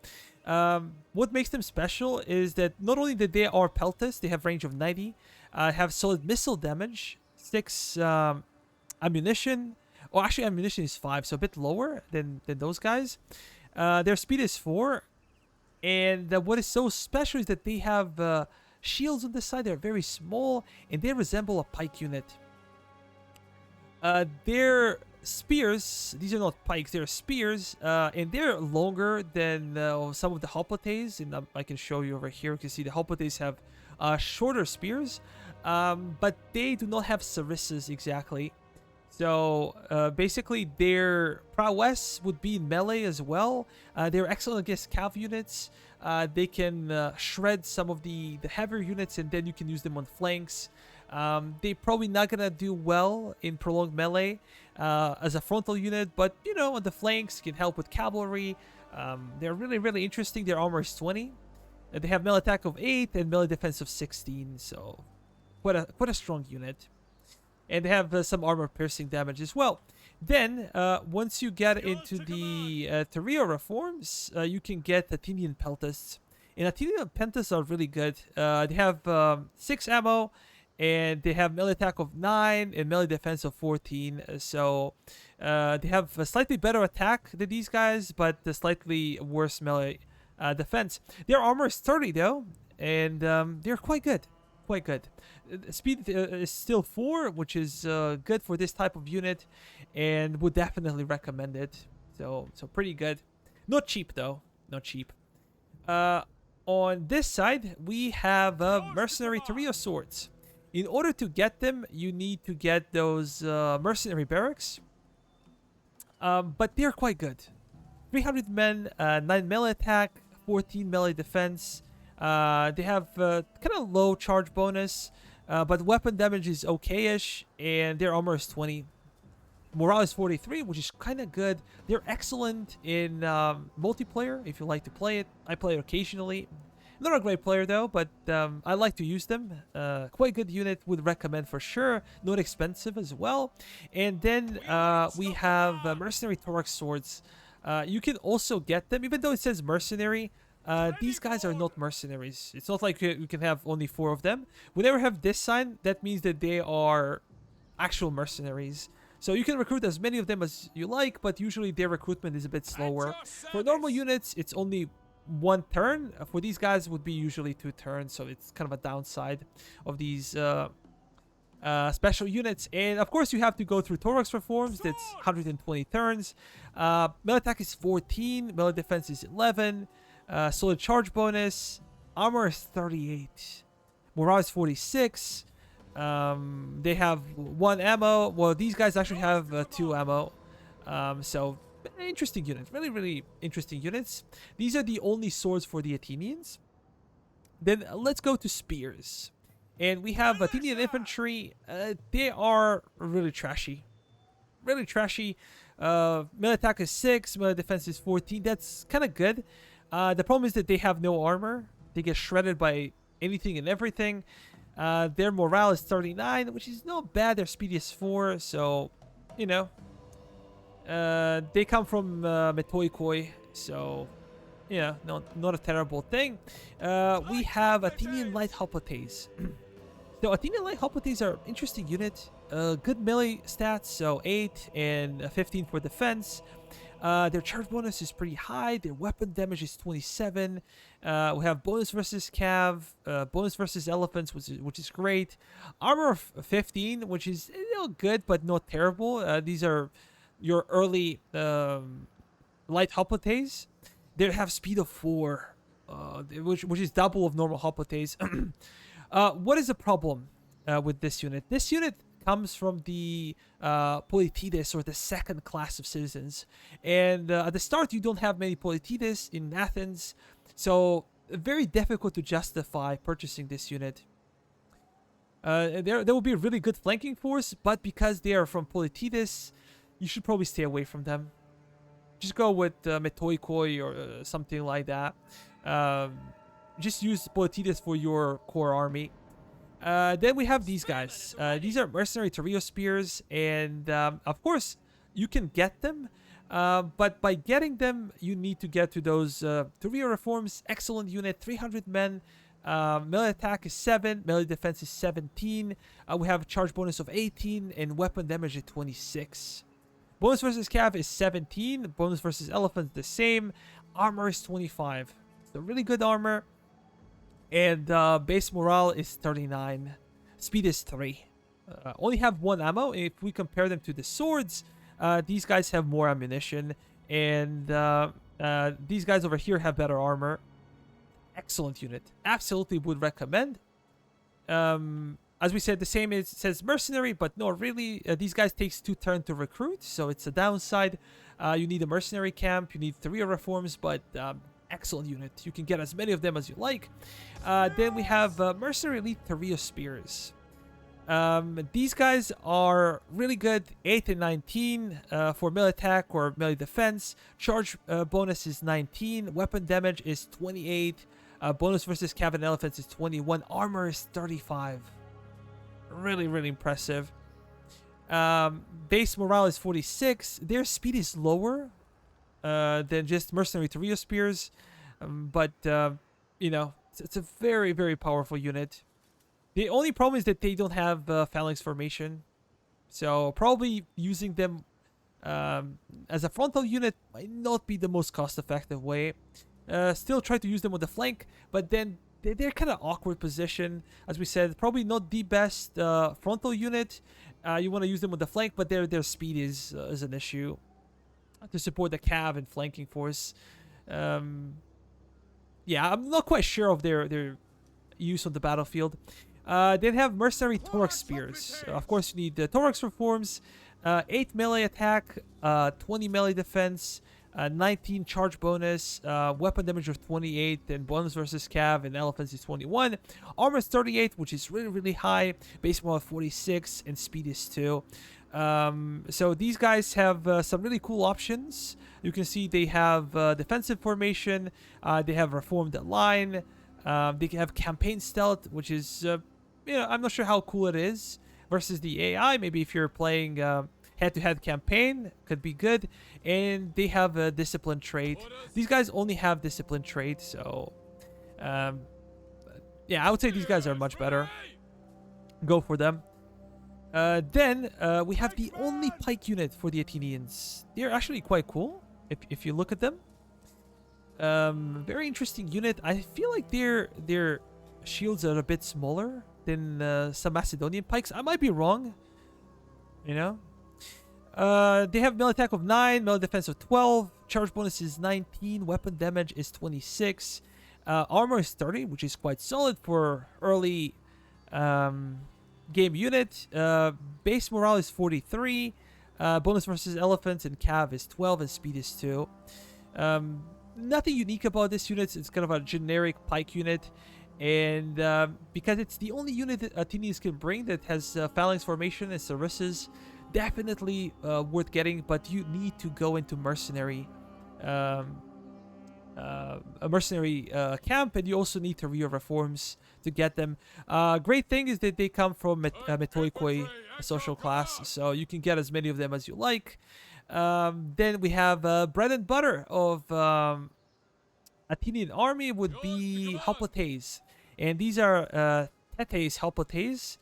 What makes them special is that not only that they are peltists, they have range of 90, have solid missile damage, 6 ammunition. Oh, actually ammunition is 5, so a bit lower than those guys. Their speed is 4. And what is so special is that they have shields on the side. They're very small, and they resemble a pike unit. Their spears, these are not pikes, they're spears, and they're longer than some of the hoplites. And I can show you over here. You can see the hoplites have shorter spears, but they do not have sarissas exactly. So basically their prowess would be in melee as well. They're excellent against cav units. They can shred some of the heavier units, and then you can use them on flanks. They're probably not gonna do well in prolonged melee as a frontal unit, but you know, on the flanks can help with cavalry. They're really interesting. Their armor is 20. They have melee attack of 8 and melee defense of 16, so quite a strong unit. And they have some armor piercing damage as well. Then, once you get into the Trio reforms, you can get Athenian Peltasts. And Athenian Peltasts are really good. They have 6 ammo, and they have melee attack of 9 and melee defense of 14. So they have a slightly better attack than these guys, but a slightly worse melee defense. Their armor is 30 though, and they're quite good. Quite good. Speed is still 4, which is good for this type of unit, and would definitely recommend it. So pretty good. Not cheap though. Not cheap. On this side, we have mercenary Trio swords. In order to get them, you need to get those mercenary barracks. But they're quite good. 300 men, 9 melee attack, 14 melee defense. They have kind of low charge bonus, but weapon damage is okay-ish, and their armor is 20. Morale is 43, which is kind of good. They're excellent in multiplayer, if you like to play it. I play it occasionally. Not a great player, though, but I like to use them. Quite good unit, would recommend for sure. Not expensive as well. And then we have Mercenary Thorax Swords. You can also get them, even though it says Mercenary. These guys are not mercenaries. It's not like you can have only 4 of them. Whenever you have this sign, that means that they are actual mercenaries. So you can recruit as many of them as you like, but usually their recruitment is a bit slower. For normal units, it's only 1 turn. For these guys, would be usually 2 turns, so it's kind of a downside of these special units. And of course, you have to go through Thorax reforms. That's 120 turns. Melee attack is 14. Melee defense is 11. Solid charge bonus. Armor is 38. Morale is 46. They have 1 ammo. Well, these guys actually have 2 ammo. So interesting units. Really, really interesting units. These are the only swords for the Athenians. Then let's go to spears. And we have Athenian infantry. They are really trashy. Really trashy. Melee attack is 6. Melee defense is 14. That's kind of good. The problem is that they have no armor. They get shredded by anything and everything. Their morale is 39, which is not bad. Their speed is 4, so, you know. They come from Metoikoi, so, yeah, not a terrible thing. We have Athenian Light Hoplites. So Athenian Light Hoplites are an interesting unit. Good melee stats, so 8 and 15 for defense. Their charge bonus is pretty high. Their weapon damage is 27. We have bonus versus cav, bonus versus elephants, which is great. Armor of 15, which is good but not terrible. These are your early light hoplites. They have speed of 4, which is double of normal hoplites. What is the problem with this unit? This unit comes from the Politides, or the second class of citizens. And at the start, you don't have many Politides in Athens, so very difficult to justify purchasing this unit. There will be a really good flanking force, but because they are from Politides, you should probably stay away from them. Just go with Metoikoi or something like that. Just use Politides for your core army. Then we have these guys. These are mercenary Trio spears, and of course you can get them, but by getting them you need to get to those Trio reforms. Excellent unit, 300 men. Melee attack is 7, melee defense is 17. We have a charge bonus of 18 and weapon damage is 26. Bonus versus cav is 17. Bonus versus elephant the same. Armor is 25. So really good armor. And base morale is 39. Speed is 3. Only have 1 ammo. If we compare them to the swords, these guys have more ammunition. And these guys over here have better armor. Excellent unit. Absolutely would recommend. As we said, the same it says mercenary, but no, really, these guys takes 2 turns to recruit. So it's a downside. You need a mercenary camp. You need 3 reforms, but... excellent unit. You can get as many of them as you like. Then we have Mercenary Elite Trio Spears. These guys are really good. 8 and 19 for melee attack or melee defense. Charge bonus is 19. Weapon damage is 28. Bonus versus cav and elephants is 21. Armor is 35. Really, really impressive. Base morale is 46. Their speed is lower than just mercenary Trio Spears. But, you know, it's a very, very powerful unit. The only problem is that they don't have phalanx formation. So probably using them as a frontal unit might not be the most cost-effective way. Still try to use them with the flank, but then they're kind of awkward position. As we said, probably not the best frontal unit. You want to use them with the flank, but their speed is an issue to support the cav and flanking force. Yeah, I'm not quite sure of their use on the battlefield. They have mercenary Thorax Spears. Of course, you need the Thorax Reforms, 8 melee attack, 20 melee defense, 19 charge bonus, weapon damage of 28, and bonus versus cav and elephants is 21. Armor is 38, which is really, really high. Base morale 46, and speed is 2. So these guys have some really cool options. You can see they have defensive formation, they have reformed line, they have campaign stealth, which is, I'm not sure how cool it is versus the AI. Maybe if you're playing head-to-head campaign, could be good. And they have a discipline trait. These guys only have discipline trait, so yeah, I would say these guys are much better. Go for them. Then we have the only pike unit for the Athenians. They're actually quite cool if you look at them. Very interesting unit. I feel like their shields are a bit smaller than some Macedonian pikes. I might be wrong. You know. They have melee attack of 9, melee defense of 12, charge bonus is 19, weapon damage is 26, armor is 30, which is quite solid for early game unit. Base morale is 43, bonus versus elephants and cav is 12, and speed is 2. Nothing unique about this unit. It's kind of a generic pike unit, and because it's the only unit that Athenians can bring that has phalanx formation and Sarissa's, definitely worth getting, but you need to go into mercenary a mercenary camp, and you also need to reforms to get them. Great thing is that they come from Metoikoi social class, so you can get as many of them as you like. Then we have bread and butter of Athenian army would be Hoplites, and these are Tetes Hoplites.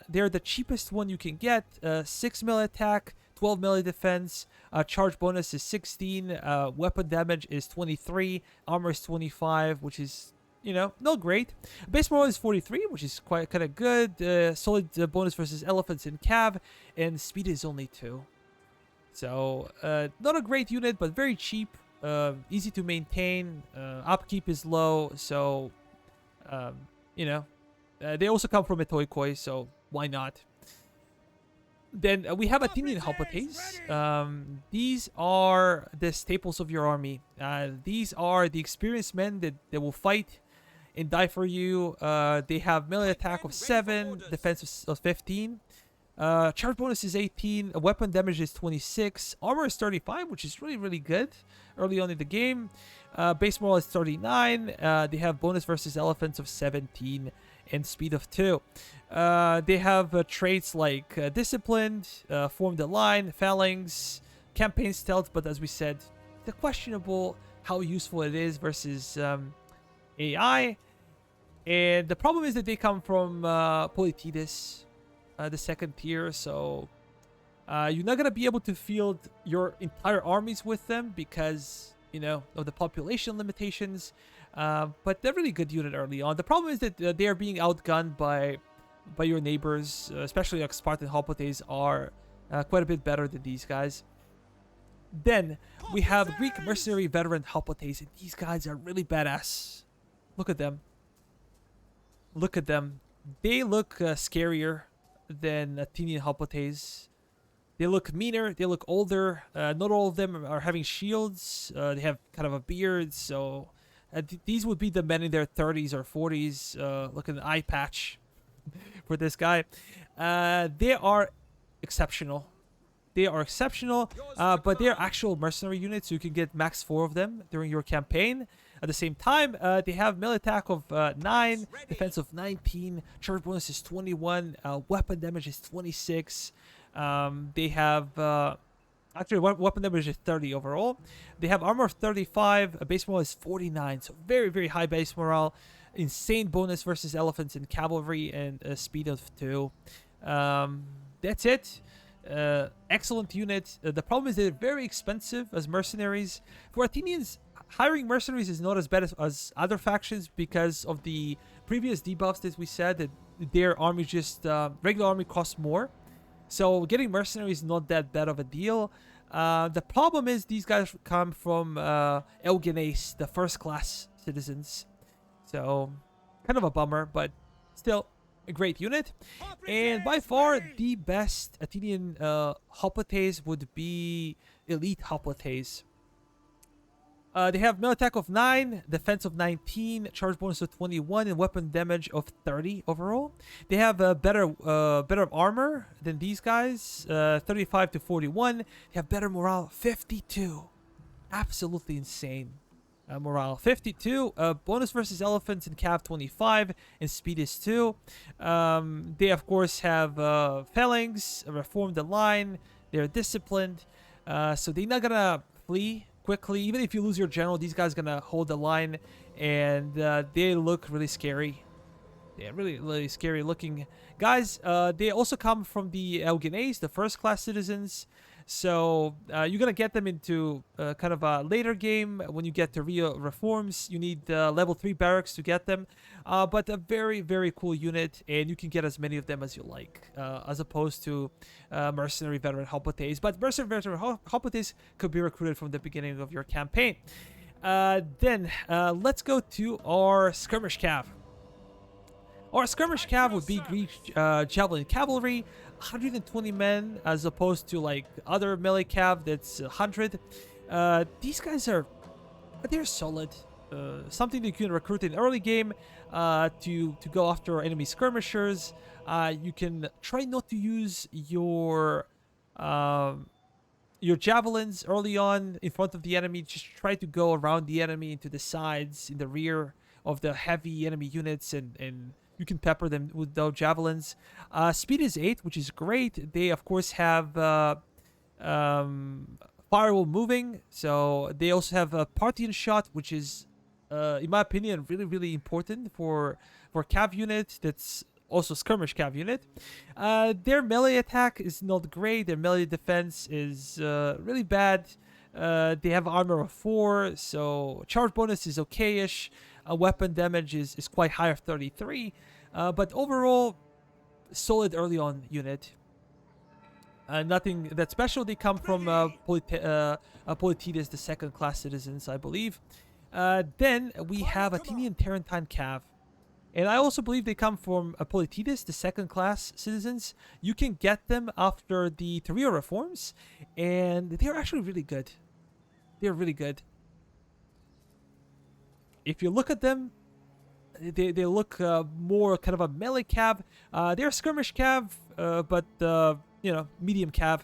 They're the cheapest one you can get. 6 melee attack, 12 melee defense, charge bonus is 16, weapon damage is 23, armor is 25, which is, not great. Base morale is 43, which is quite kind of good. Solid bonus versus elephants and cav, and speed is only 2. So not a great unit, but very cheap, easy to maintain. Upkeep is low, so they also come from Metoikoi, so why not? Then we have Athenian Hoplites. These are the staples of your army. These are the experienced men that will fight and die for you. They have melee attack of 7, defense of 15. Charge bonus is 18, weapon damage is 26, armor is 35, which is really, really good early on in the game. Base morale is 39. They have bonus versus elephants of 17 and speed of 2. They have traits like disciplined, formed a line, phalanx, campaign stealth, but as we said, the questionable how useful it is versus AI. And the problem is that they come from Polytides, the second tier, so you're not gonna be able to field your entire armies with them because of the population limitations, but they're really good unit early on. The problem is that they are being outgunned by your neighbors, especially like Spartan Hoplites are quite a bit better than these guys. Then we have Greek mercenary veteran Hoplites, and these guys are really badass. Look at them. Look at them. They look scarier than Athenian Hoplites. They look meaner. They look older. Not all of them are having shields. They have kind of a beard. So these would be the men in their 30s or 40s. Look at the eye patch for this guy. They are exceptional. They are exceptional, but they are actual mercenary units. So you can get max 4 of them during your campaign. At the same time, they have melee attack of 9, defense of 19, charge bonus is 21, weapon damage is 26. They have actually weapon damage is 30 overall. They have armor of 35. Base morale is 49. So very very high base morale. Insane bonus versus elephants and cavalry, and a speed of 2. That's it. Excellent unit. The problem is they're very expensive as mercenaries. For Athenians, hiring mercenaries is not as bad as other factions because of the previous debuffs that we said, that their army just regular army costs more. So getting mercenaries is not that bad of a deal. The problem is these guys come from Eugenes, the first class citizens. So kind of a bummer, but still a great unit. And by far the best Athenian hoplites would be elite hoplites. They have melee attack of 9, defense of 19, charge bonus of 21, and weapon damage of 30 overall. They have better armor than these guys, 35 to 41. They have better morale, 52. Absolutely insane. Morale 52. Bonus versus elephants and cav 25, and speed is 2. They of course have phalanx, reform the line. They're disciplined, so they're not gonna flee quickly. Even if you lose your general, these guys gonna hold the line, and they look really scary. They're really, really scary looking guys. They also come from the Eugenes, the first class citizens. So you're gonna get them into kind of a later game when you get to Rio reforms. You need level 3 barracks to get them, but a very very cool unit, and you can get as many of them as you like, as opposed to mercenary veteran hoplites. But mercenary veteran hoplites could be recruited from the beginning of your campaign. Then let's go to our skirmish cav. Our skirmish cav would be Greek javelin cavalry, 120 men, as opposed to like other melee cav that's 100. These guys they're solid. Something that you can recruit in early game to go after enemy skirmishers. You can try not to use your javelins early on in front of the enemy. Just try to go around the enemy, into the sides, in the rear of the heavy enemy units, and you can pepper them with those javelins. Speed is 8, which is great. They of course have firewall moving, so they also have a Parthian shot, which is in my opinion really really important for cav unit. That's also skirmish cav unit. Their melee attack is not great. Their melee defense is really bad. They have armor of 4, so charge bonus is okay-ish. Weapon damage is quite high, of 33, but overall solid early on unit. Nothing that special. They come from Politides, the second class citizens, I believe. Then we have Athenian Tarentine cav, and I also believe they come from Politides, the second class citizens. You can get them after the Tyria reforms, and they're actually really good. They're really good. If you look at them, they look more kind of a melee cav. They're skirmish cav, but you know, medium cav.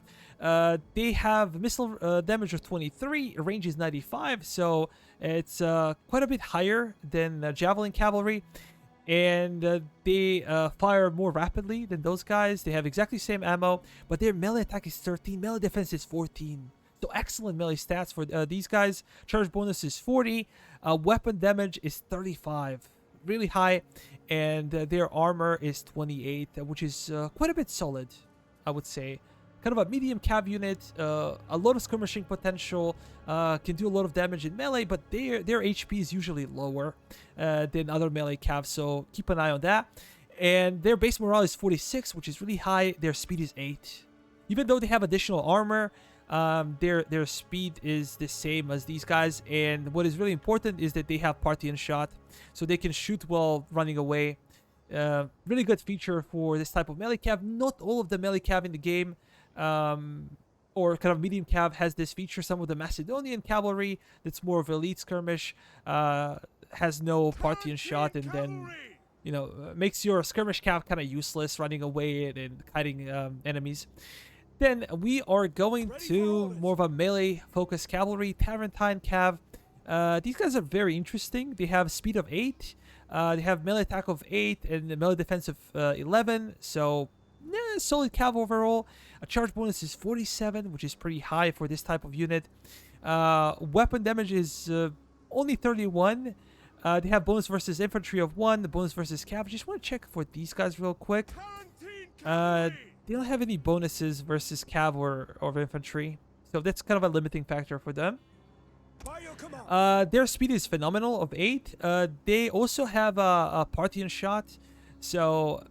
They have missile damage of 23, range is 95, so it's quite a bit higher than javelin cavalry, and they fire more rapidly than those guys. They have exactly the same ammo, but their melee attack is 13, melee defense is 14. So excellent melee stats for these guys. Charge bonus is 40. Weapon damage is 35. Really high. And their armor is 28, which is quite a bit solid, I would say. Kind of a medium cav unit. A lot of skirmishing potential. Can do a lot of damage in melee, but their HP is usually lower than other melee cavs. So keep an eye on that. And their base morale is 46, which is really high. Their speed is 8. Even though they have additional armor, their speed is the same as these guys, and what is really important is that they have Parthian shot, so they can shoot while running away. Really good feature for this type of melee cav. Not all of the melee cav in the game, or kind of medium cav, has this feature. Some of the Macedonian cavalry, that's more of elite skirmish, has no Parthian shot, and then, you know, makes your skirmish cav kind of useless, running away and kiting enemies. Then we are going to more of a melee focused cavalry, Tarentine cav. These guys are very interesting. They have speed of 8. They have melee attack of 8 and the melee defense of 11. So solid cav overall. A charge bonus is 47, which is pretty high for this type of unit. Weapon damage is only 31. They have bonus versus infantry of 1, the bonus versus cav. Just want to check for these guys real quick. They don't have any bonuses versus cav or infantry, so that's kind of a limiting factor for them. Their speed is phenomenal of 8. They also have a Parthian shot, so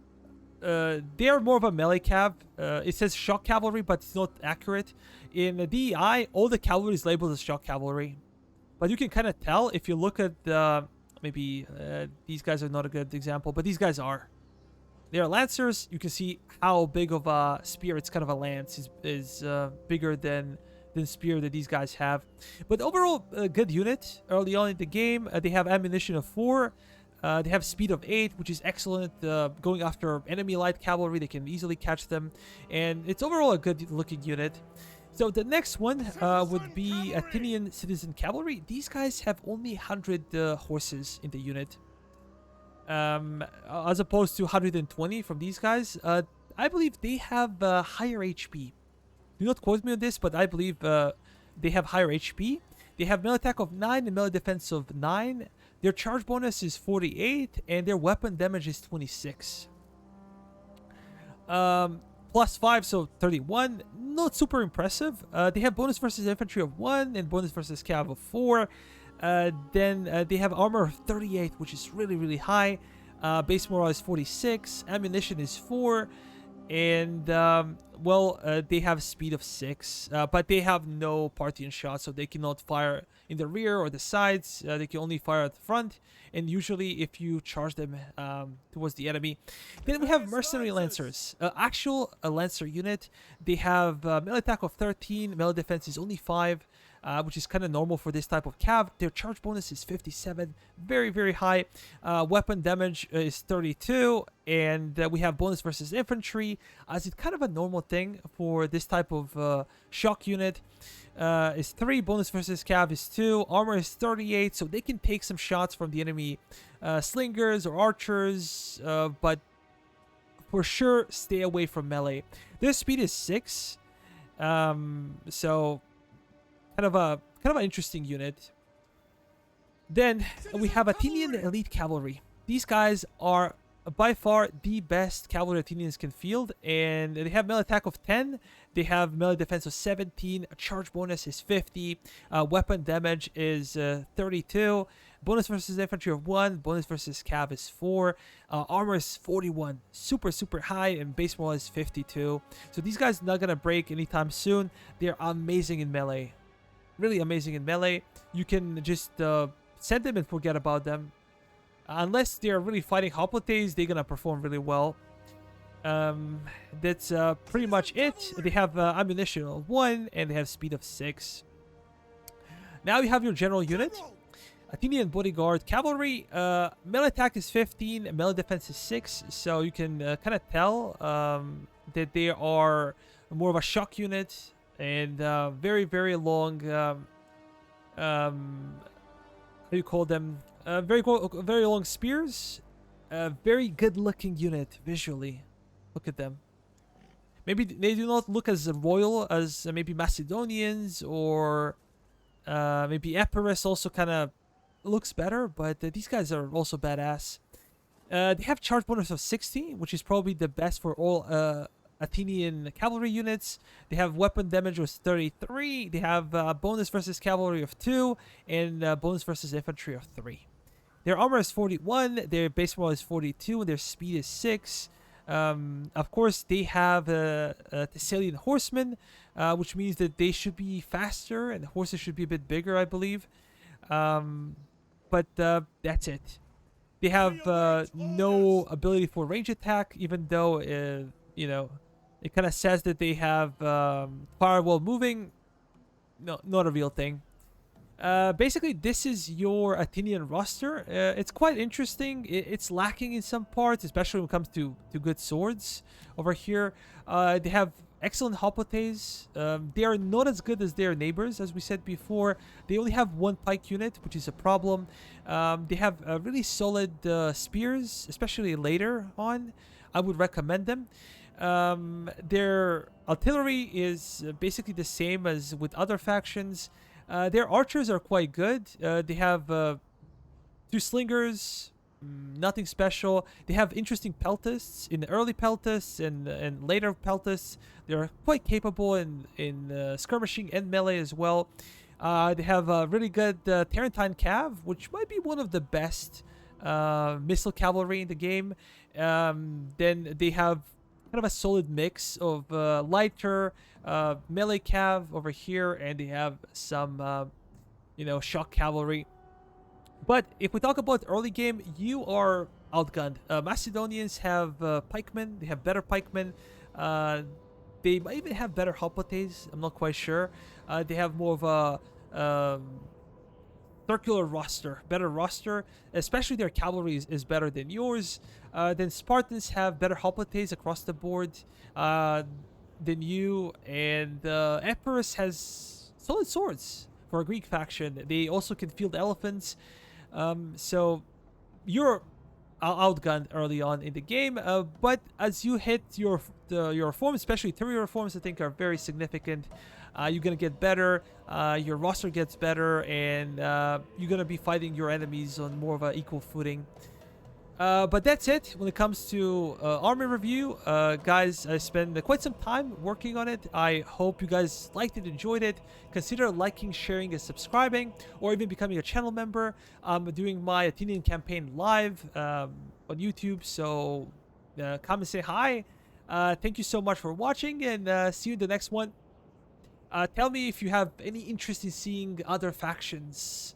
they are more of a melee cav. It says shock cavalry, but it's not accurate. In the DEI, all the cavalry is labeled as shock cavalry, but you can kind of tell if you look at maybe these guys are not a good example, but these guys are. They are lancers. You can see how big of a spear. It's kind of a lance is bigger than spear that these guys have. But overall, a good unit early on in the game. They have ammunition of 4. They have speed of 8, which is excellent. Going after enemy light cavalry, they can easily catch them. And it's overall a good looking unit. So the next one would be Athenian citizen cavalry. These guys have only 100 horses in the unit. As opposed to 120 from these guys. I believe they have higher HP. Do not quote me on this, but I believe they have higher HP. They have melee attack of 9 and melee defense of 9. Their charge bonus is 48, and their weapon damage is 26. Plus 5, so 31. Not super impressive. They have bonus versus infantry of 1 and bonus versus cav of 4. Then they have armor of 38, which is really, really high. Base morale is 46. Ammunition is 4. And, they have speed of 6. But they have no Parthian shot, so they cannot fire in the rear or the sides. They can only fire at the front. And usually if you charge them towards the enemy. Then we have mercenary lancers. Actual lancer unit. They have melee attack of 13. Melee defense is only 5. Which is kind of normal for this type of cav. Their charge bonus is 57, very, very high. Weapon damage is 32, and we have bonus versus infantry, as it's kind of a normal thing for this type of shock unit. Is 3, bonus versus cav is 2, armor is 38, so they can take some shots from the enemy slingers or archers, but for sure stay away from melee. Their speed is 6, so kind of an interesting unit. Then we have Athenian elite cavalry. These guys are by far the best cavalry Athenians can field, and they have melee attack of 10. They have melee defense of 17. Charge bonus is 50. Weapon damage is 32. Bonus versus infantry of 1. Bonus versus cav is 4. Armor is 41. Super, super high, and base morale is 52. So these guys are not gonna break anytime soon. They're amazing in melee. Really amazing in melee. You can just send them and forget about them. Unless they're really fighting hoplites, they're gonna perform really well. That's pretty much it. They have ammunition of 1 and they have speed of 6. Now you have your general unit. Athenian bodyguard cavalry. Melee attack is 15, melee defense is 6. So you can kind of tell that they are more of a shock unit. And very, very long, how do you call them? Very long spears. Very good looking unit visually. Look at them. Maybe they do not look as royal as maybe Macedonians or maybe Epirus also kind of looks better, but these guys are also badass. They have charge bonus of 60, which is probably the best for all Athenian cavalry units. They have weapon damage was 33. They have bonus versus cavalry of 2 and bonus versus infantry of 3. Their armor is 41. Their base morale is 42, and their speed is 6. Of course, they have Thessalian horsemen, which means that they should be faster, and the horses should be a bit bigger, I believe. But that's it. They have no ability for range attack, even though it kind of says that they have fire while moving. No, not a real thing. Basically, this is your Athenian roster. It's quite interesting. It's lacking in some parts, especially when it comes to good swords. Over here, they have excellent hoplites. They are not as good as their neighbors, as we said before. They only have 1 pike unit, which is a problem. They have really solid spears, especially later on. I would recommend them. Their artillery is basically the same as with other factions. Their archers are quite good. They have two slingers, nothing special. They have interesting peltists in the early peltists and later peltists. They're quite capable in skirmishing and melee as well. They have a really good Tarentine Cav, which might be one of the best missile cavalry in the game. Then they have kind of a solid mix of lighter melee cav over here, and they have some shock cavalry. But if we talk about early game, you are outgunned. Macedonians have pikemen. They have better pikemen. Uh, they might even have better hoplites. I'm not quite sure. They have more of a circular roster, better roster. Especially their cavalry is better than yours. Then Spartans have better hoplites across the board than you. And Epirus has solid swords for a Greek faction. They also can field elephants. So you're outgunned early on in the game, but as you hit your reforms, especially 3 reforms, I think are very significant. You're gonna get better, your roster gets better, and you're gonna be fighting your enemies on more of an equal footing. But that's it when it comes to army review. Guys, I spent quite some time working on it. I hope you guys liked it, enjoyed it. Consider liking, sharing, and subscribing, or even becoming a channel member. I'm doing my Athenian campaign live on YouTube, so come and say hi. Thank you so much for watching, and see you in the next one. Tell me if you have any interest in seeing other factions